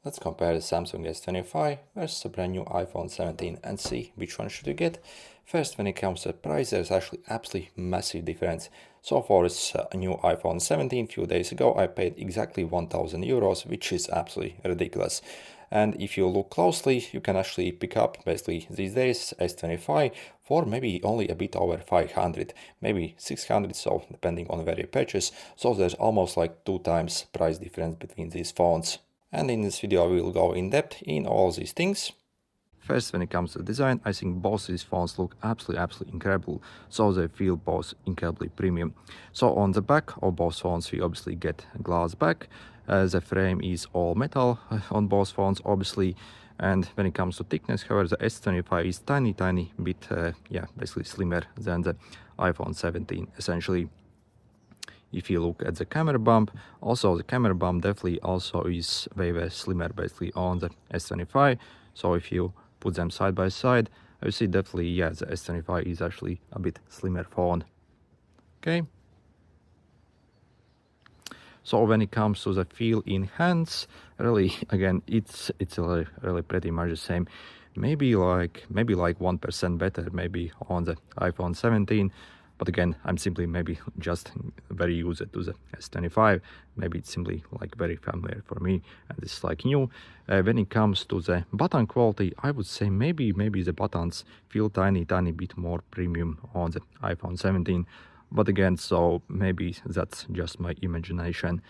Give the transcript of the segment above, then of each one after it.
Let's compare the Samsung S25 versus a brand new iPhone 17 and see which one should you get. First, when it comes to price, there's actually absolutely massive difference. So for this new iPhone 17 few days ago, I paid exactly 1000 euros, which is absolutely ridiculous. And if you look closely, you can actually pick up basically these days S25 for maybe only a bit over 500, maybe 600, so depending on where you purchase. So there's almost like 2 times price difference between these phones. And in this video we will go in depth in all these things. First, when it comes to design, I think both these phones look absolutely incredible, so they feel both incredibly premium. So on the back of both phones we obviously get glass back, the frame is all metal on both phones obviously, and when it comes to thickness, however, the S25 is tiny bit, basically slimmer than the iPhone 17 essentially. If you look at the camera bump, also the camera bump definitely also is way slimmer basically on the S25. So if you put them side by side, you see definitely, yeah, the S25 is actually a bit slimmer phone. Okay. So when it comes to the feel in hands, really, again, it's really pretty much the same. Maybe like 1% better, maybe on the iPhone 17. But again, I'm simply maybe just very used to the S25. Maybe it's simply like very familiar for me, and this is like new. When it comes to the button quality, I would say maybe the buttons feel tiny bit more premium on the iPhone 17. But again, so maybe that's just my imagination.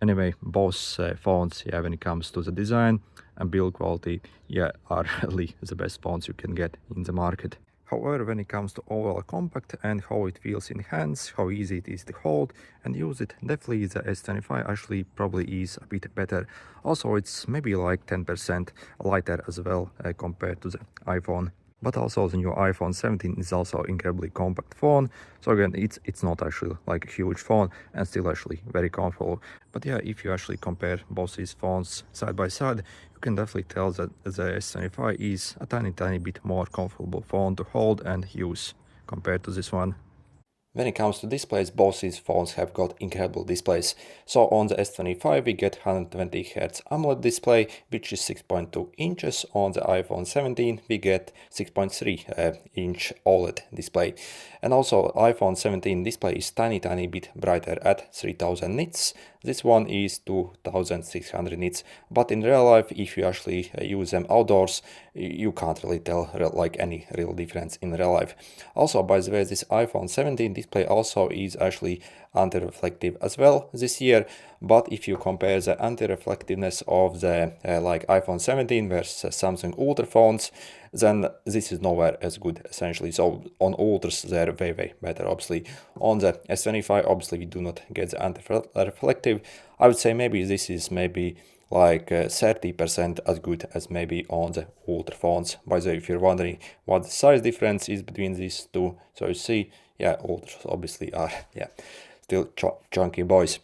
Anyway, both phones, yeah, when it comes to the design and build quality, yeah, are really the best phones you can get in the market. However, when it comes to overall compact and how it feels in hands, how easy it is to hold and use it, definitely the S25 actually probably is a bit better. Also, it's maybe like 10% lighter as well compared to the iPhone. But also the new iPhone 17 is also incredibly compact phone. So again, it's not actually like a huge phone and still actually very comfortable. But yeah, if you actually compare both these phones side by side, you can definitely tell that the S25 is a tiny bit more comfortable phone to hold and use compared to this one. When it comes to displays, both these phones have got incredible displays. So on the S25 we get 120Hz AMOLED display, which is 6.2 inches. On the iPhone 17 we get 6.3 inch OLED display. And also iPhone 17 display is tiny bit brighter at 3000 nits. This one is 2600 nits. But in real life, if you actually use them outdoors, you can't really tell like any real difference in real life. Also, by the way, this iPhone 17 display also is actually anti-reflective as well this year. But if you compare the anti-reflectiveness of the like iPhone 17 versus Samsung Ultra phones, then this is nowhere as good essentially. So on Ultras they're way better obviously. On the S25 obviously we do not get the anti-reflective. I would say maybe this is maybe like 30% as good as maybe on the Ultra phones. By the way, if you're wondering what the size difference is between these two, so you see, yeah, Ultras obviously are, yeah, still chunky boys.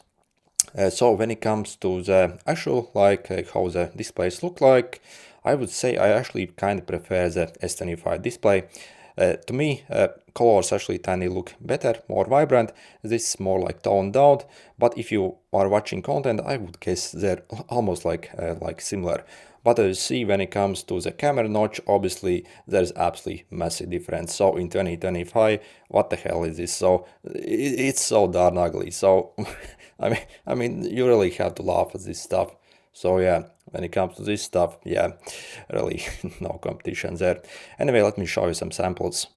So when it comes to the actual like how the displays look like, I would say I actually kind of prefer the S25 display. To me, colors actually tiny look better, more vibrant. This is more like toned down, but if you are watching content, I would guess they're almost like similar. But as you see, when it comes to the camera notch, obviously there's absolutely massive difference. So in 2025, what the hell is this? So it's so darn ugly. So I mean, you really have to laugh at this stuff. So yeah, when it comes to this stuff, yeah, really no competition there. Anyway, let me show you some samples.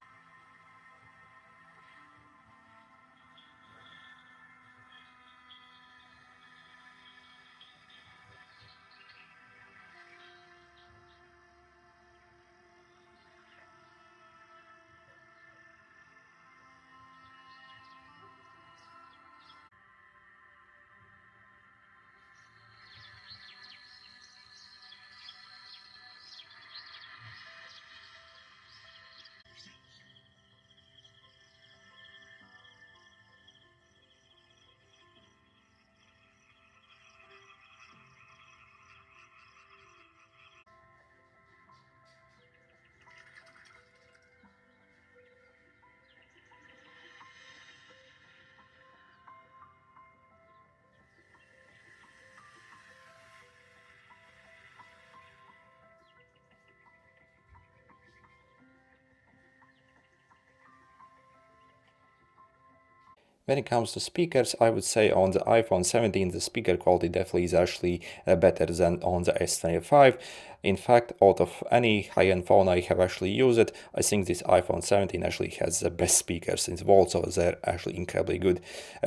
when it comes to speakers, I would say on the iPhone 17 the speaker quality definitely is actually better than on the S25. In fact, out of any high-end phone I have actually used it, I think this iPhone 17 actually has the best speakers involved, so they're actually incredibly good.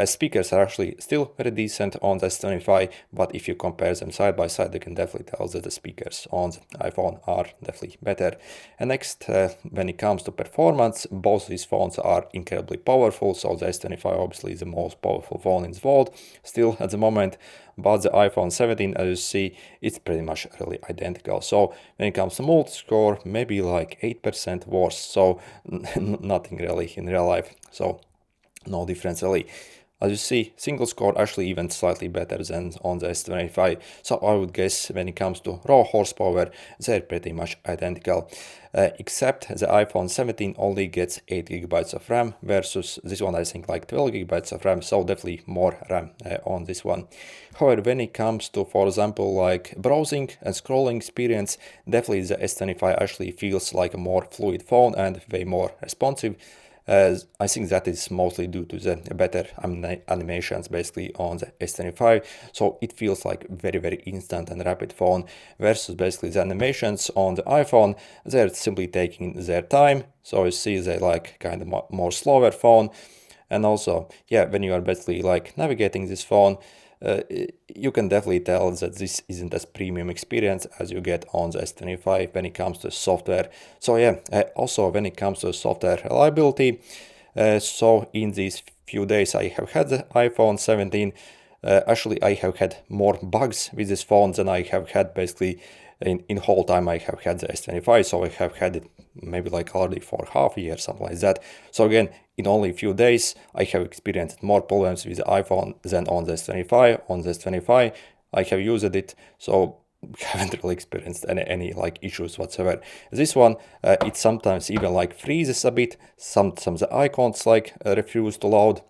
Speakers are actually still very decent on the S25, but if you compare them side by side, you can definitely tell that the speakers on the iPhone are definitely better. And next, when it comes to performance, both these phones are incredibly powerful, so the S25 obviously is the most powerful phone in the world still at the moment, but the iPhone 17, as you see, it's pretty much really identical. So when it comes to multi-score, maybe like 8% worse, so nothing really in real life, so no difference really. As you see, single score actually even slightly better than on the S25, so I would guess when it comes to raw horsepower, they're pretty much identical. Except the iPhone 17 only gets 8GB of RAM versus this one I think like 12GB of RAM, so definitely more RAM on this one. However, when it comes to, for example, like browsing and scrolling experience, definitely the S25 actually feels like a more fluid phone and way more responsive. I think that is mostly due to the better animations basically on the S25, so it feels like very instant and rapid phone, versus basically the animations on the iPhone, they're simply taking their time, so you see they like kind of more slower phone. And also, yeah, when you are basically like navigating this phone, you can definitely tell that this isn't as premium experience as you get on the S25 when it comes to software. So yeah, also when it comes to software reliability, so in these few days I have had the iPhone 17, actually I have had more bugs with this phone than I have had basically in whole time I have had the S25, so I have had it maybe like already for half a year, something like that. So again, in only a few days, I have experienced more problems with the iPhone than on the S25. On the S25, I have used it, so haven't really experienced any like issues whatsoever. This one, it sometimes even like freezes a bit. Some of the icons like refuse to load.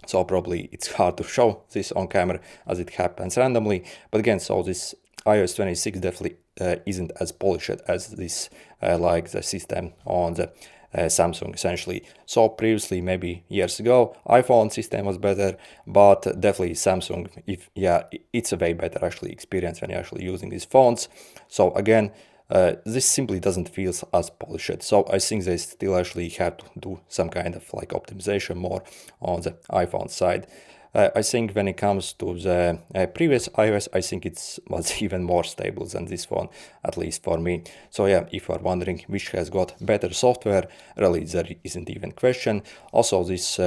So probably it's hard to show this on camera as it happens randomly. But again, so this iOS 26 definitely isn't as polished as this like the system on the Samsung essentially. So previously, maybe years ago, iPhone system was better, but definitely Samsung, it's a way better actually experience when you're actually using these phones. So again, this simply doesn't feel as polished, so I think they still actually have to do some kind of like optimization more on the iPhone side. I think when it comes to the previous iOS, I think it was even more stable than this one, at least for me. So yeah, if you are wondering which has got better software, really there isn't even question. Also this,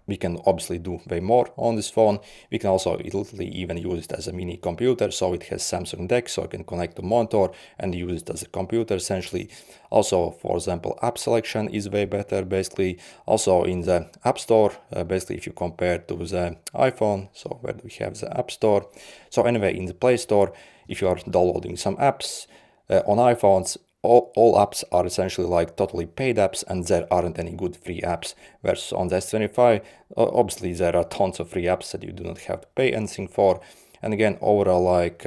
we can obviously do way more on this phone. We can also literally even use it as a mini computer, so it has Samsung DeX, so I can connect to monitor and use it as a computer essentially. Also, for example, app selection is way better basically. Also in the App Store, basically if you compare to the iPhone, so where do we have the App Store? So anyway, in the Play Store, if you are downloading some apps on iPhones, all apps are essentially like totally paid apps and there aren't any good free apps. Whereas on the S25, obviously there are tons of free apps that you do not have to pay anything for. And again, overall, like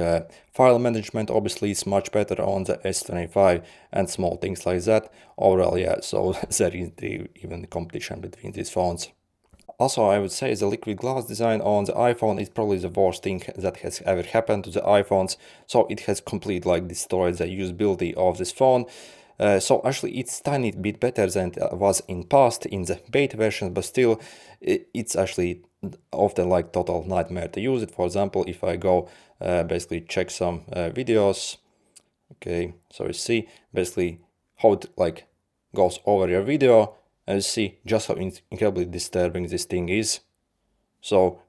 file management obviously is much better on the S25 and small things like that. Overall, yeah, so there is even competition between these phones. Also, I would say the liquid glass design on the iPhone is probably the worst thing that has ever happened to the iPhones. So it has completely like destroyed the usability of this phone. So actually it's tiny bit better than it was in past in the beta version, but still it's actually often like total nightmare to use it. For example, if I go basically check some videos, okay, so you see basically how it like goes over your video, and you see just how incredibly disturbing this thing is. So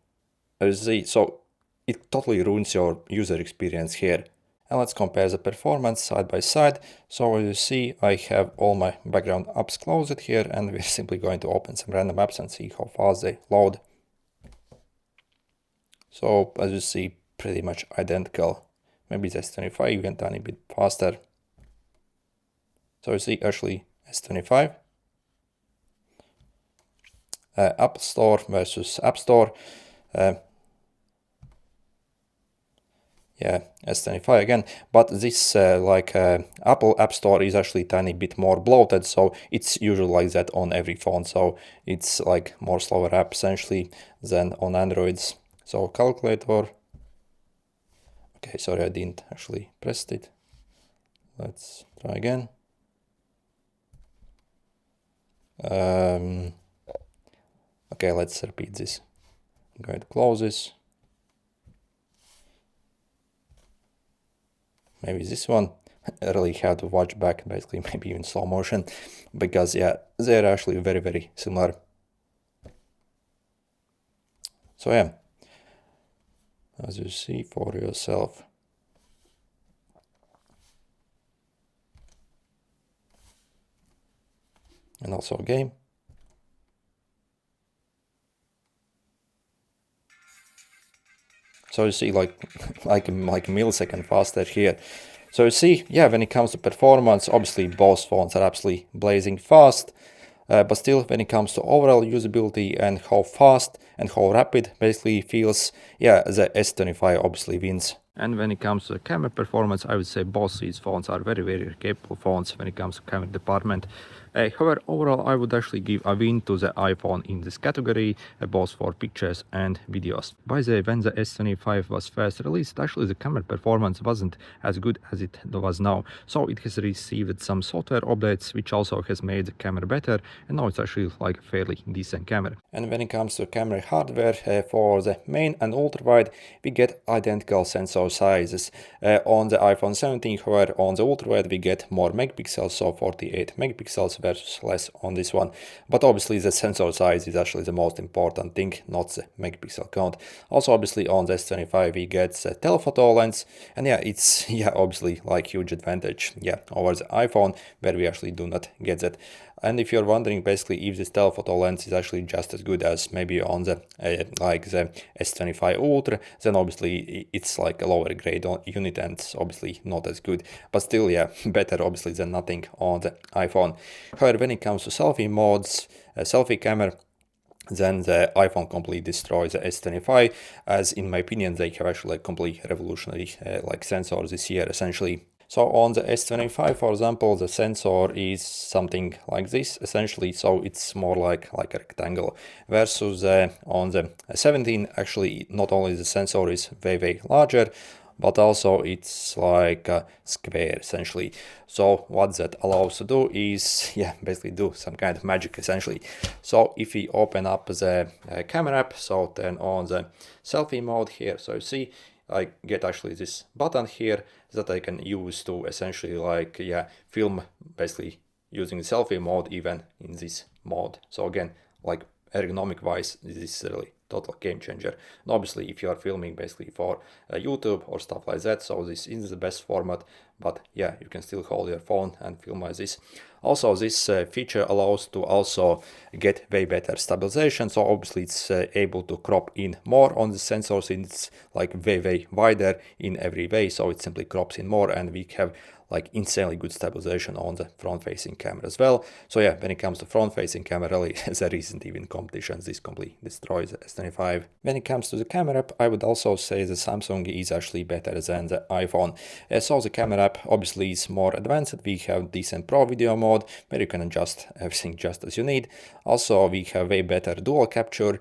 as you see, so it totally ruins your user experience here. And let's compare the performance side by side. So as you see, I have all my background apps closed here, and we're simply going to open some random apps and see how fast they load. So as you see, pretty much identical. Maybe it's S25 even a tiny bit faster. So you see actually S25. App Store versus App Store. Yeah, S25 again, but this Apple App Store is actually tiny bit more bloated, so it's usually like that on every phone, so it's like more slower app essentially than on Androids. So calculator, okay, sorry, I didn't actually press it. Let's try again. Okay, let's repeat this. I'm going to close this. Maybe this one. I really have to watch back, basically, maybe even slow motion, because yeah, they're actually very, very similar. So yeah, as you see for yourself. And also game. So you see like a millisecond faster here. So you see, yeah, when it comes to performance, obviously both phones are absolutely blazing fast. But still, when it comes to overall usability and how fast and how rapid basically feels, yeah, the S25 obviously wins. And when it comes to the camera performance, I would say both these phones are very, very capable phones when it comes to camera department. However, overall, I would actually give a win to the iPhone in this category, both for pictures and videos. By the way, when the S25 was first released, actually the camera performance wasn't as good as it was now. So it has received some software updates, which also has made the camera better, and now it's actually like a fairly decent camera. And when it comes to camera hardware, for the main and ultra wide, we get identical sensor sizes. On the iPhone 17, however, on the ultra wide, we get more megapixels, so 48 megapixels versus less on this one. But obviously the sensor size is actually the most important thing, not the megapixel count. Also, obviously on the S25 we get the telephoto lens, and yeah, it's obviously like huge advantage over the iPhone, where we actually do not get that. And if you're wondering basically if this telephoto lens is actually just as good as maybe on the the S25 Ultra, then obviously it's like a lower grade unit and obviously not as good, but still better obviously than nothing on the iPhone. However, when it comes to selfie modes, selfie camera, then the iPhone completely destroys the S25, as in my opinion they have actually completely revolutionary sensors this year essentially. So on the S25, for example, the sensor is something like this essentially, so it's more like a rectangle, versus on the 17 actually not only the sensor is way larger, but also it's like a square essentially. So what that allows to do is basically do some kind of magic essentially. So if we open up the camera app, so turn on the selfie mode here, so you see I get actually this button here that I can use to essentially film basically using selfie mode even in this mode. So again, like ergonomic wise, this is really total game changer. And obviously if you are filming basically for YouTube or stuff like that, so this is the best format, but you can still hold your phone and film as this. Also, this feature allows to also get way better stabilization, so obviously it's able to crop in more on the sensor, since it's like way wider in every way, so it simply crops in more, and we have like insanely good stabilization on the front-facing camera as well. So when it comes to front-facing camera, really there isn't even competition. This completely destroys the S25. When it comes to the camera app, I would also say the Samsung is actually better than the iPhone. So the camera app obviously is more advanced. We have decent Pro video mode where you can adjust everything just as you need. Also, we have way better dual capture,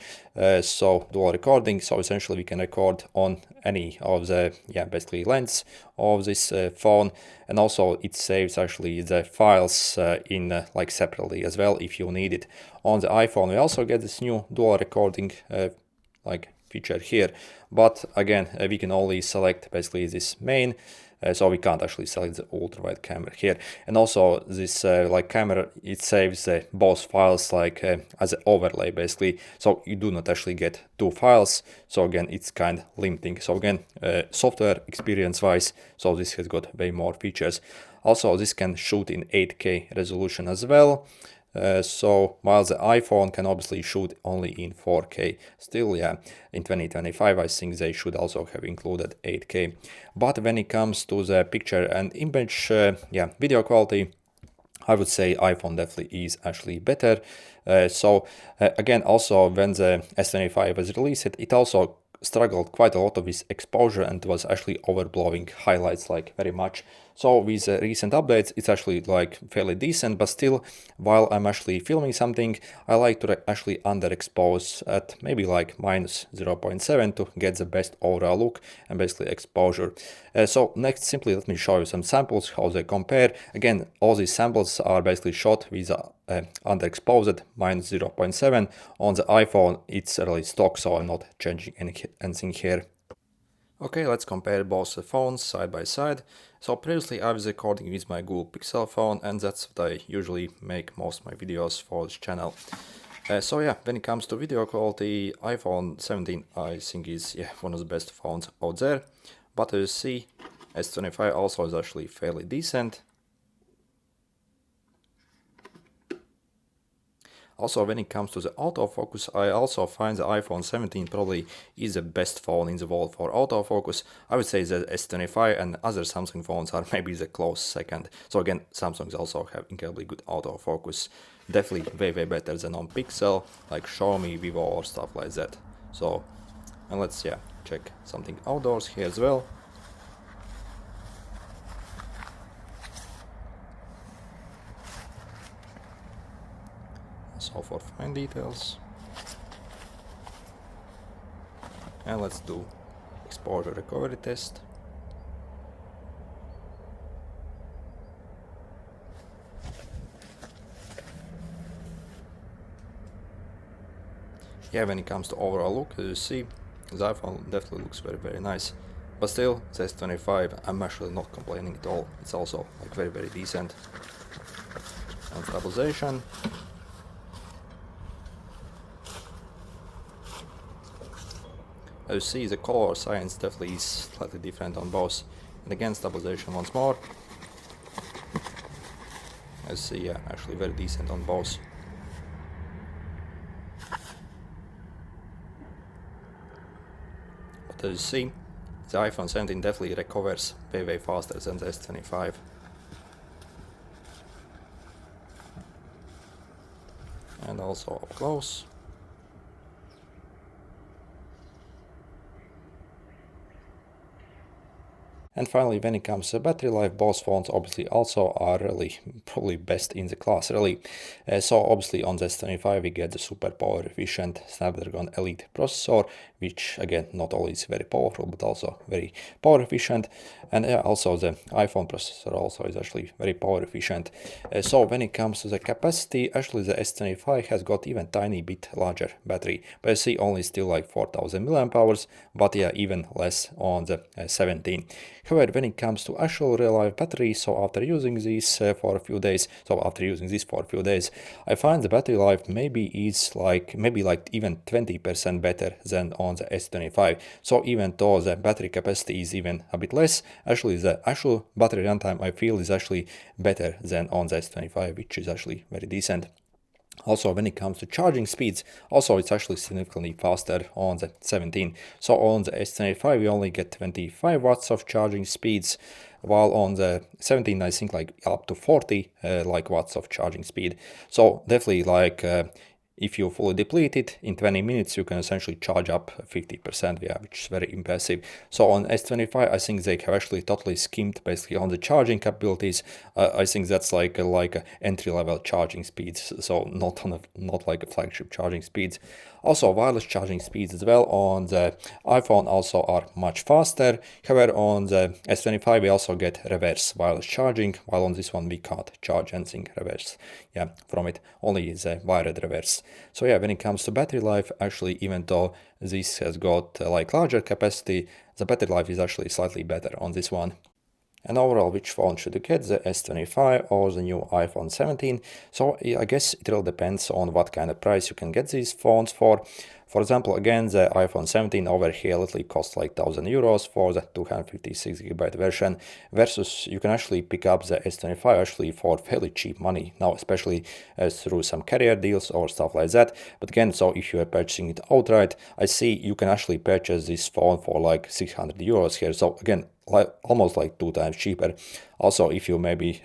so dual recording. So essentially we can record on any of the basically lens of this phone, and also it saves actually the files in separately as well if you need it. On the iPhone we also get this new dual recording feature here, but again we can only select basically this main, so we can't actually select the ultra wide camera here. And also this camera, it saves both files as an overlay basically, so you do not actually get two files. So again, it's kind of limiting. So again, software experience wise, so this has got way more features. Also, this can shoot in 8K resolution as well. So while the iPhone can obviously shoot only in 4K, still in 2025 I think they should also have included 8K. But when it comes to the picture and image video quality, I would say iPhone definitely is actually better. Again, also when the S25 was released, it also struggled quite a lot with exposure and was actually overblowing highlights like very much. So with recent updates, it's actually like fairly decent, but still, while I'm actually filming something, I like to actually underexpose at maybe like minus 0.7 to get the best overall look and basically exposure. So next, simply let me show you some samples, how they compare. Again, all these samples are basically shot with underexposed minus 0.7. On the iPhone, it's really stock, so I'm not changing anything here. Okay, let's compare both the phones side by side. So previously I was recording with my Google Pixel phone, and that's what I usually make most of my videos for this channel. So yeah, when it comes to video quality, iPhone 17 I think is one of the best phones out there. But as you see, S25 also is actually fairly decent. Also, when it comes to the autofocus, I also find the iPhone 17 probably is the best phone in the world for autofocus. I would say that S25 and other Samsung phones are maybe the close second. So again, Samsungs also have incredibly good autofocus. Definitely way better than on Pixel, like Xiaomi, Vivo or stuff like that. So, and let's check something outdoors here as well. So for fine details, and let's do exposure recovery test. Yeah, when it comes to overall look, as you see, the iPhone definitely looks very nice. But still, the S25, I'm actually not complaining at all. It's also like very decent. And stabilization. As you see, the color science definitely is slightly different on both. And again, stabilization once more. As you see, actually very decent on both. But as you see, the iPhone 17 definitely recovers way faster than the S25. And also up close. And finally, when it comes to battery life, both phones obviously also are really probably best in the class, really. So obviously on the S25 we get the super power efficient Snapdragon Elite processor, which again not only is very powerful but also very power efficient. And also the iPhone processor also is actually very power efficient. So when it comes to the capacity, actually the S25 has got even tiny bit larger battery, but you see only still like 4000 mAh, but even less on the 17. However, when it comes to actual real life battery, so after using this for a few days, I find the battery life maybe even 20% better than on the S25. So even though the battery capacity is even a bit less, actually the actual battery runtime I feel is actually better than on the S25, which is actually very decent. Also, when it comes to charging speeds, also it's actually significantly faster on the 17. So on the S25 we only get 25 watts of charging speeds, while on the 17 I think like up to 40 watts of charging speed. So definitely if you fully deplete it in 20 minutes, you can essentially charge up 50%, which is very impressive. So on S25, I think they have actually totally skimped basically on the charging capabilities. I think that's like a entry-level charging speeds, so not like a flagship charging speeds. Also, wireless charging speeds as well on the iPhone also are much faster. However, on the S25 we also get reverse wireless charging, while on this one we can't charge anything reverse from it, only the wired reverse. So when it comes to battery life, actually even though this has got larger capacity, the battery life is actually slightly better on this one. And overall, which phone should you get, the S25 or the new iPhone 17? So I guess it really depends on what kind of price you can get these phones for. For example, again, the iPhone 17 over here literally costs like 1000 euros for the 256GB version, versus you can actually pick up the S25 actually for fairly cheap money now, especially through some carrier deals or stuff like that. But again, so if you are purchasing it outright, I see you can actually purchase this phone for like 600 euros here. So again, almost like 2 times cheaper. Also, if you maybe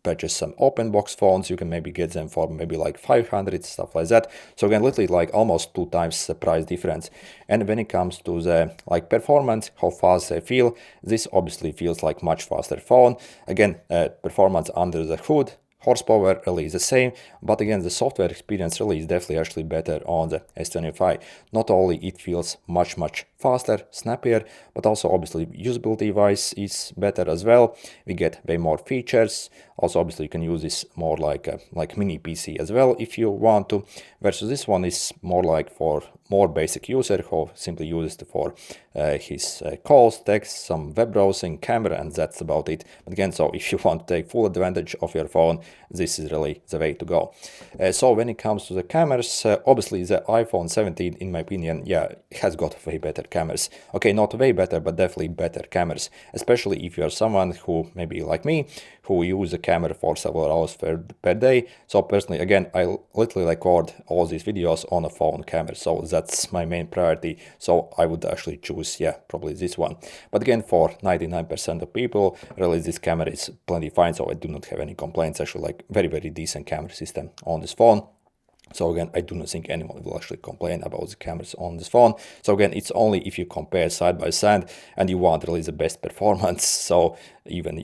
purchase some open box phones, you can maybe get them for maybe like 500, stuff like that. So again, literally like almost 2 times the price difference. And when it comes to the like performance, how fast they feel, this obviously feels like much faster phone. Again, performance under the hood, horsepower really is the same, but again, the software experience really is definitely actually better on the S25. Not only it feels much faster, snappier, but also obviously usability wise is better as well. We get way more features. Also obviously you can use this more like a mini PC as well if you want to, versus this one is more like for more basic user who simply uses it for his calls, text, some web browsing, camera, and that's about it. But again, so if you want to take full advantage of your phone, this is really the way to go. So when it comes to the cameras, obviously the iPhone 17, in my opinion, yeah, has got way better cameras. Okay, not way better, but definitely better cameras, especially if you are someone who maybe like me, who use the camera for several hours per day. So personally, again, I literally record all these videos on a phone camera, so that's my main priority. So I would actually choose, yeah, probably this one. But again, for 99% of people, really this camera is plenty fine, so I do not have any complaints. Actually, like very decent camera system on this phone. So again, I do not think anyone will actually complain about the cameras on this phone. So again, it's only if you compare side by side and you want really the best performance. So even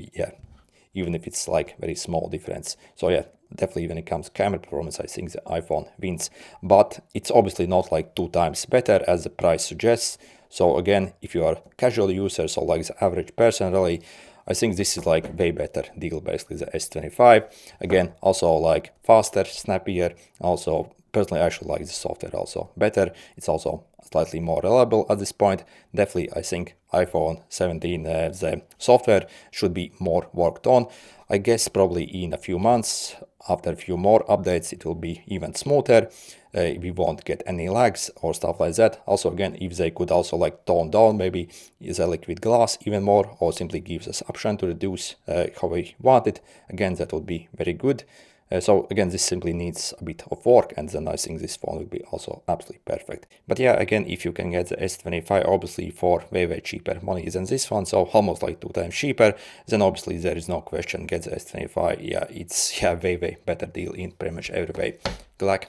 if it's like very small difference. So yeah, definitely when it comes to camera performance, I think the iPhone wins. But it's obviously not like 2 times better as the price suggests. So again, if you are a casual user, so like the average person really, I think this is like way better deal, basically the S25. Again, also like faster, snappier. Also, personally, I actually like the software also better. It's also slightly more reliable at this point. Definitely, I think iPhone 17, the software should be more worked on. I guess probably in a few months, after a few more updates, it will be even smoother. We won't get any lags or stuff like that. Also, again, if they could also like tone down maybe the liquid glass even more, or simply gives us option to reduce how we want it, again, that would be very good. So again, this simply needs a bit of work, and then I think this phone will be also absolutely perfect. But yeah, again, if you can get the S25 obviously for way cheaper money than this one, so almost like 2 times cheaper, then obviously there is no question, get the S25. Yeah, it's way better deal in pretty much every way. Good luck.